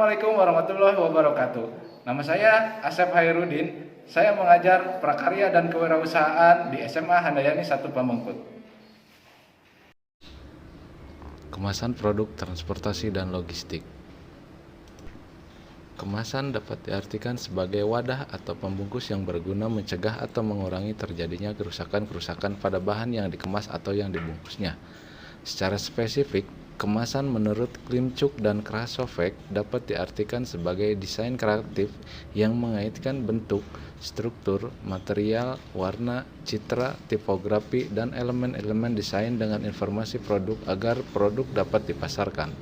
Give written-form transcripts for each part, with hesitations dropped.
Assalamualaikum warahmatullahi wabarakatuh. Nama saya Asep Hairudin. Saya mengajar prakarya dan kewirausahaan di SMA Handayani 1 Pamengput. Kemasan produk transportasi dan logistik. Kemasan dapat diartikan sebagai wadah atau pembungkus yang berguna mencegah atau mengurangi terjadinya kerusakan-kerusakan pada bahan yang dikemas atau yang dibungkusnya. Secara spesifik, kemasan menurut Klimczuk dan Krasovek dapat diartikan sebagai desain kreatif yang mengaitkan bentuk, struktur, material, warna, citra, tipografi, dan elemen-elemen desain dengan informasi produk agar produk dapat dipasarkan.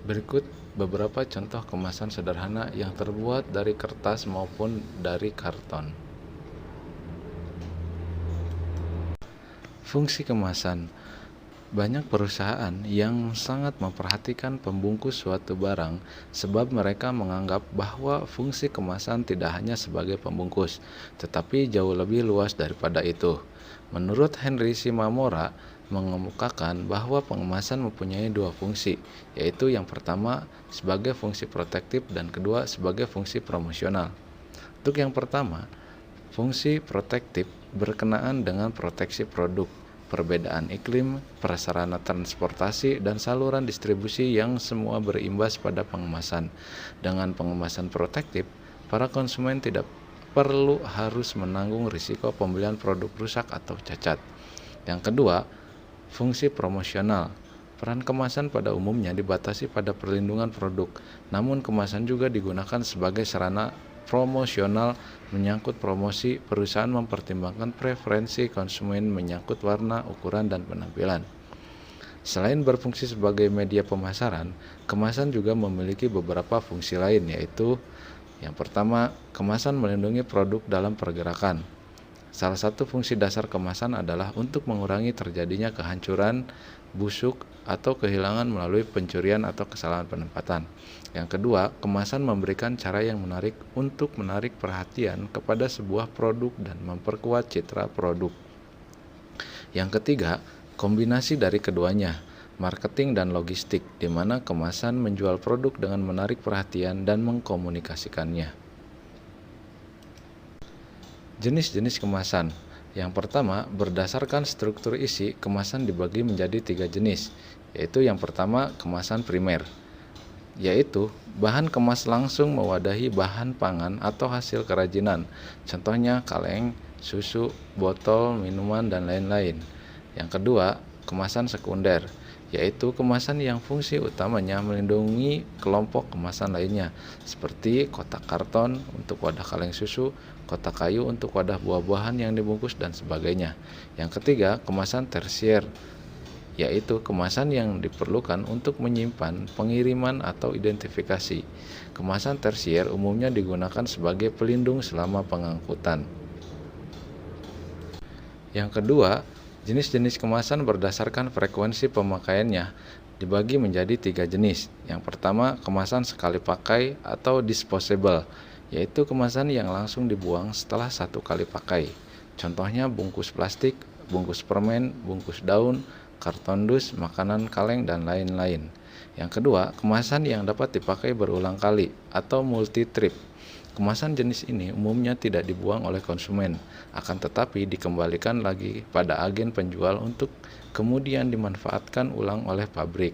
Berikut beberapa contoh kemasan sederhana yang terbuat dari kertas maupun dari karton. Fungsi kemasan. Banyak perusahaan yang sangat memperhatikan pembungkus suatu barang sebab mereka menganggap bahwa fungsi kemasan tidak hanya sebagai pembungkus, tetapi jauh lebih luas daripada itu. Menurut Henry Shimamura, mengemukakan bahwa pengemasan mempunyai dua fungsi, yaitu yang pertama sebagai fungsi protektif dan kedua sebagai fungsi promosional. Untuk yang pertama, fungsi protektif berkenaan dengan proteksi produk, perbedaan iklim, prasarana transportasi, dan saluran distribusi yang semua berimbas pada pengemasan. Dengan pengemasan protektif, para konsumen tidak perlu harus menanggung risiko pembelian produk rusak atau cacat. Yang kedua, fungsi promosional. Peran kemasan pada umumnya dibatasi pada perlindungan produk, namun kemasan juga digunakan sebagai sarana promosional menyangkut promosi. Perusahaan mempertimbangkan preferensi konsumen menyangkut warna, ukuran, dan penampilan. Selain berfungsi sebagai media pemasaran, kemasan juga memiliki beberapa fungsi lain, yaitu yang pertama, kemasan melindungi produk dalam pergerakan. Salah satu fungsi dasar kemasan adalah untuk mengurangi terjadinya kehancuran, busuk, atau kehilangan melalui pencurian atau kesalahan penempatan. Yang kedua, kemasan memberikan cara yang menarik untuk menarik perhatian kepada sebuah produk dan memperkuat citra produk. Yang ketiga, kombinasi dari keduanya, marketing dan logistik, di mana kemasan menjual produk dengan menarik perhatian dan mengkomunikasikannya. Jenis-jenis kemasan. Yang pertama, berdasarkan struktur isi, kemasan dibagi menjadi 3 jenis, yaitu yang pertama, kemasan primer, yaitu bahan kemas langsung mewadahi bahan pangan atau hasil kerajinan, contohnya kaleng, susu, botol, minuman, dan lain-lain. Yang kedua, kemasan sekunder, yaitu kemasan yang fungsi utamanya melindungi kelompok kemasan lainnya, seperti kotak karton untuk wadah kaleng susu, kotak kayu untuk wadah buah-buahan yang dibungkus, dan sebagainya. Yang ketiga, kemasan tersier, yaitu kemasan yang diperlukan untuk menyimpan, pengiriman, atau identifikasi. Kemasan tersier umumnya digunakan sebagai pelindung selama pengangkutan. Yang kedua, jenis-jenis kemasan berdasarkan frekuensi pemakaiannya dibagi menjadi 3 jenis. Yang pertama, kemasan sekali pakai atau disposable, yaitu kemasan yang langsung dibuang setelah 1 kali pakai. Contohnya bungkus plastik, bungkus permen, bungkus daun, karton dus, makanan kaleng, dan lain-lain. Yang kedua, kemasan yang dapat dipakai berulang kali atau multi-trip. Kemasan jenis ini umumnya tidak dibuang oleh konsumen, akan tetapi dikembalikan lagi pada agen penjual untuk kemudian dimanfaatkan ulang oleh pabrik.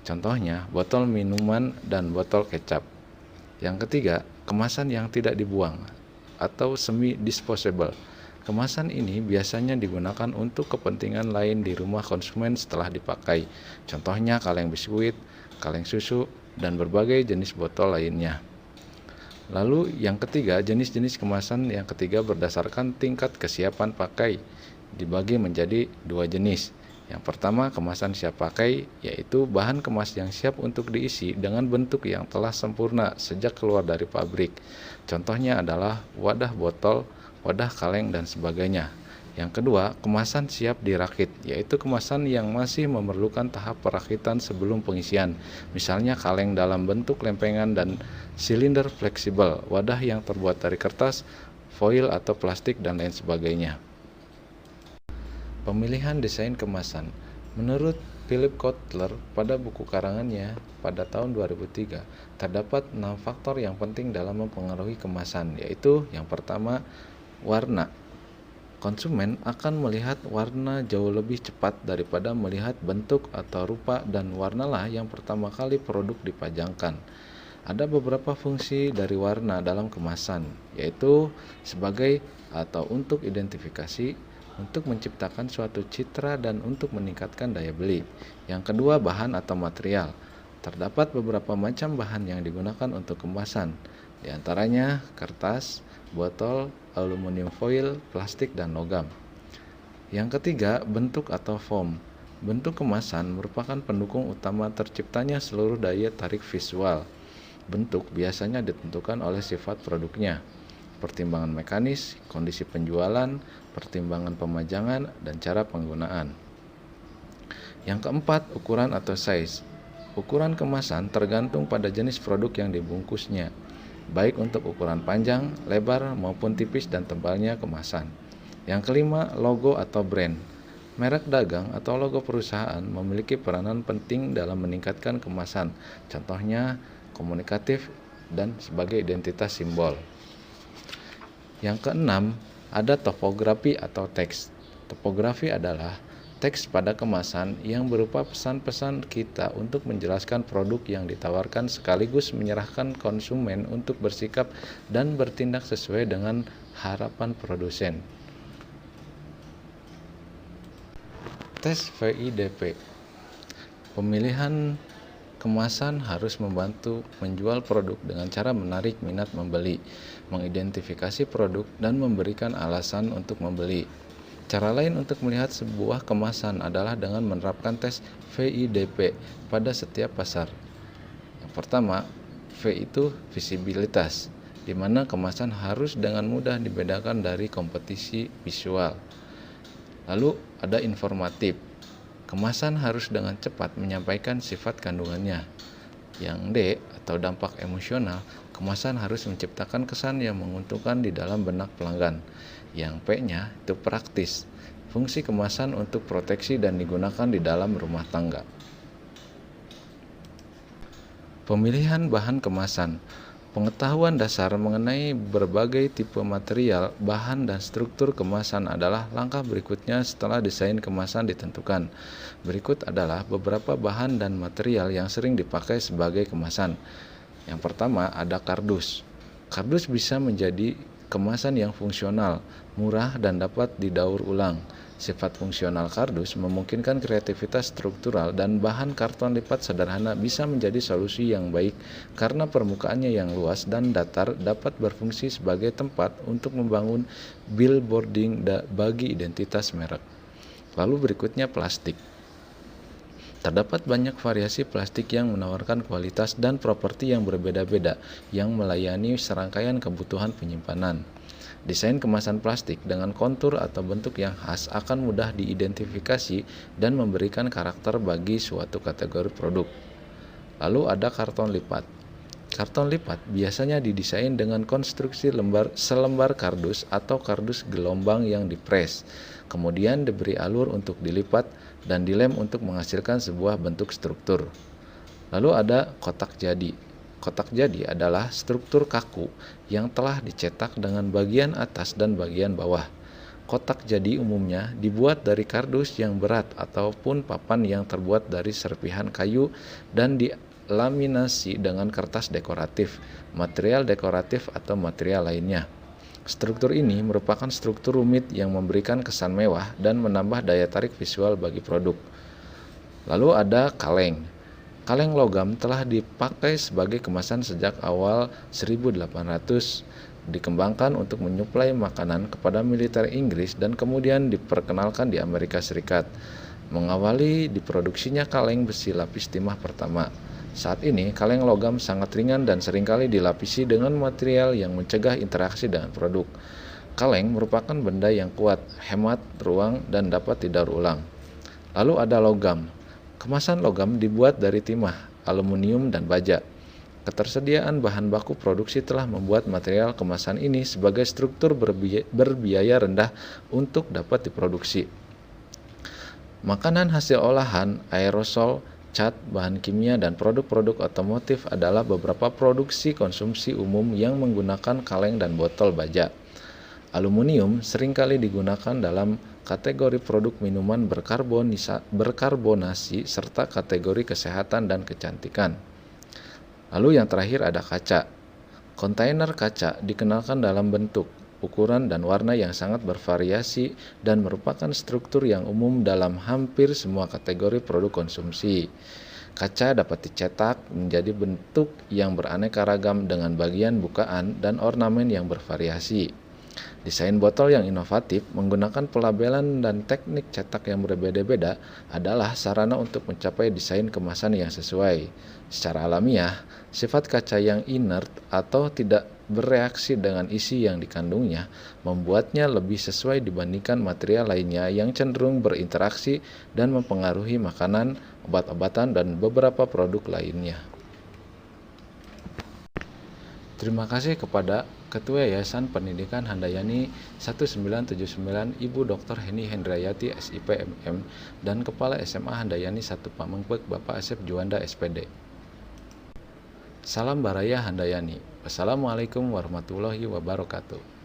Contohnya, botol minuman dan botol kecap. Yang ketiga, kemasan yang tidak dibuang atau semi-disposable. Kemasan ini biasanya digunakan untuk kepentingan lain di rumah konsumen setelah dipakai. Contohnya kaleng biskuit, kaleng susu, dan berbagai jenis botol lainnya. Lalu yang ketiga, jenis-jenis kemasan yang ketiga berdasarkan tingkat kesiapan pakai, dibagi menjadi 2 jenis. Yang pertama, kemasan siap pakai, yaitu bahan kemas yang siap untuk diisi dengan bentuk yang telah sempurna sejak keluar dari pabrik. Contohnya adalah wadah botol, wadah kaleng, dan sebagainya. Yang kedua, kemasan siap dirakit, yaitu kemasan yang masih memerlukan tahap perakitan sebelum pengisian. Misalnya kaleng dalam bentuk lempengan dan silinder fleksibel, wadah yang terbuat dari kertas, foil atau plastik, dan lain sebagainya. Pemilihan desain kemasan. Menurut Philip Kotler pada buku karangannya pada tahun 2003, terdapat 6 faktor yang penting dalam mempengaruhi kemasan, yaitu yang pertama, warna. Konsumen akan melihat warna jauh lebih cepat daripada melihat bentuk atau rupa, dan warnalah yang pertama kali produk dipajangkan. Ada beberapa fungsi dari warna dalam kemasan, yaitu sebagai atau untuk identifikasi, untuk menciptakan suatu citra, dan untuk meningkatkan daya beli. Yang kedua, bahan atau material. Terdapat beberapa macam bahan yang digunakan untuk kemasan, di antaranya kertas, botol, aluminium foil, plastik, dan logam. Yang ketiga, bentuk atau form. Bentuk kemasan merupakan pendukung utama terciptanya seluruh daya tarik visual. Bentuk biasanya ditentukan oleh sifat produknya, pertimbangan mekanis, kondisi penjualan, pertimbangan pemajangan, dan cara penggunaan. Yang keempat, ukuran atau size. Ukuran kemasan tergantung pada jenis produk yang dibungkusnya, baik untuk ukuran panjang, lebar, maupun tipis dan tebalnya kemasan. Yang kelima, logo atau brand. Merek dagang atau logo perusahaan memiliki peranan penting dalam meningkatkan kemasan, contohnya komunikatif dan sebagai identitas simbol. Yang keenam, ada topografi atau teks. Topografi adalah teks pada kemasan yang berupa pesan-pesan kita untuk menjelaskan produk yang ditawarkan, sekaligus menyerahkan konsumen untuk bersikap dan bertindak sesuai dengan harapan produsen. Tes VIDP. Pemilihan kemasan harus membantu menjual produk dengan cara menarik minat membeli, mengidentifikasi produk, dan memberikan alasan untuk membeli. Cara lain untuk melihat sebuah kemasan adalah dengan menerapkan tes VIDP pada setiap pasar. Yang pertama, V itu visibilitas, di mana kemasan harus dengan mudah dibedakan dari kompetisi visual. Lalu ada informatif. Kemasan harus dengan cepat menyampaikan sifat kandungannya. Yang D atau dampak emosional, kemasan harus menciptakan kesan yang menguntungkan di dalam benak pelanggan. Yang P-nya itu praktis, fungsi kemasan untuk proteksi dan digunakan di dalam rumah tangga. Pemilihan bahan kemasan. Pengetahuan dasar mengenai berbagai tipe material, bahan, dan struktur kemasan adalah langkah berikutnya setelah desain kemasan ditentukan. Berikut adalah beberapa bahan dan material yang sering dipakai sebagai kemasan. Yang pertama ada kardus. Kardus bisa menjadi kemasan yang fungsional, murah, dan dapat didaur ulang. Sifat fungsional kardus memungkinkan kreativitas struktural, dan bahan karton lipat sederhana bisa menjadi solusi yang baik karena permukaannya yang luas dan datar dapat berfungsi sebagai tempat untuk membangun billboarding bagi identitas merek. Lalu berikutnya plastik. Terdapat banyak variasi plastik yang menawarkan kualitas dan properti yang berbeda-beda yang melayani serangkaian kebutuhan penyimpanan. Desain kemasan plastik dengan kontur atau bentuk yang khas akan mudah diidentifikasi dan memberikan karakter bagi suatu kategori produk. Lalu ada karton lipat. Karton lipat biasanya didesain dengan konstruksi selembar kardus atau kardus gelombang yang dipres, kemudian diberi alur untuk dilipat dan dilem untuk menghasilkan sebuah bentuk struktur. Lalu ada kotak jadi. Kotak jadi adalah struktur kaku yang telah dicetak dengan bagian atas dan bagian bawah. Kotak jadi umumnya dibuat dari kardus yang berat ataupun papan yang terbuat dari serpihan kayu dan dilaminasi dengan kertas dekoratif, material dekoratif, atau material lainnya. Struktur ini merupakan struktur rumit yang memberikan kesan mewah dan menambah daya tarik visual bagi produk. Lalu ada kaleng. Kaleng logam telah dipakai sebagai kemasan sejak awal 1800, dikembangkan untuk menyuplai makanan kepada militer Inggris dan kemudian diperkenalkan di Amerika Serikat. Mengawali diproduksinya kaleng besi lapis timah pertama. Saat ini, kaleng logam sangat ringan dan seringkali dilapisi dengan material yang mencegah interaksi dengan produk. Kaleng merupakan benda yang kuat, hemat ruang, dan dapat didaur ulang. Lalu ada logam. Kemasan logam dibuat dari timah, aluminium, dan baja. Ketersediaan bahan baku produksi telah membuat material kemasan ini sebagai struktur berbiaya rendah untuk dapat diproduksi. Makanan hasil olahan, aerosol, cat, bahan kimia, dan produk-produk otomotif adalah beberapa produksi konsumsi umum yang menggunakan kaleng dan botol baja. Aluminium seringkali digunakan dalam kategori produk minuman berkarbonasi serta kategori kesehatan dan kecantikan. Lalu yang terakhir ada kaca. Kontainer kaca dikenalkan dalam bentuk, ukuran, dan warna yang sangat bervariasi dan merupakan struktur yang umum dalam hampir semua kategori produk konsumsi. Kaca dapat dicetak menjadi bentuk yang beraneka ragam dengan bagian bukaan dan ornamen yang bervariasi. Desain botol yang inovatif menggunakan pelabelan dan teknik cetak yang berbeda-beda adalah sarana untuk mencapai desain kemasan yang sesuai. Secara alamiah, sifat kaca yang inert atau tidak bereaksi dengan isi yang dikandungnya membuatnya lebih sesuai dibandingkan material lainnya yang cenderung berinteraksi dan mempengaruhi makanan, obat-obatan, dan beberapa produk lainnya. Terima kasih kepada Ketua Yayasan Pendidikan Handayani 1979 Ibu Dr. Heni Hendrayati SIP MM dan Kepala SMA Handayani 1 Pamengpeuk Bapak Asep Juanda SPD. Salam Baraya Handayani. Wassalamualaikum warahmatullahi wabarakatuh.